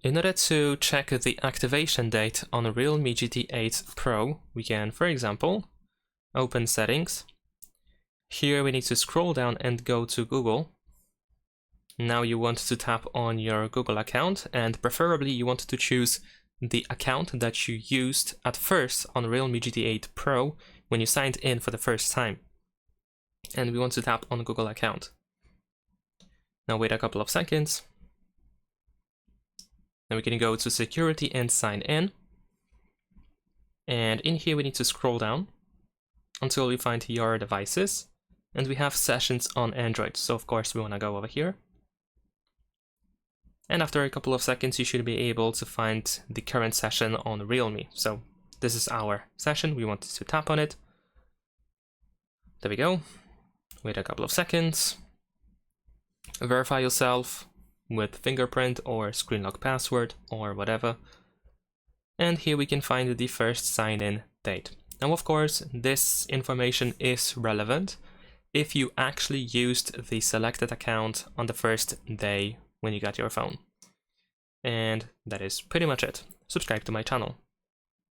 In order to check the activation date on a Realme GT 8 Pro, we can, for example, open Settings. Here we need to scroll down and go to Google. Now you want to tap on your Google account, and preferably you want to choose the account that you used at first on Realme GT 8 Pro when you signed in for the first time. And we want to tap on Google account. Now wait a couple of seconds. Then we can go to security and sign in. And in here we need to scroll down until we find your devices. And we have sessions on Android. So of course we want to go over here. And after a couple of seconds you should be able to find the current session on Realme. So this is our session. We want to tap on it. There we go. Wait a couple of seconds. Verify yourself with fingerprint or screen lock password or whatever. And here we can find the first sign-in date. Now of course this information is relevant if you actually used the selected account on the first day when you got your phone. And that is pretty much it. Subscribe to my channel.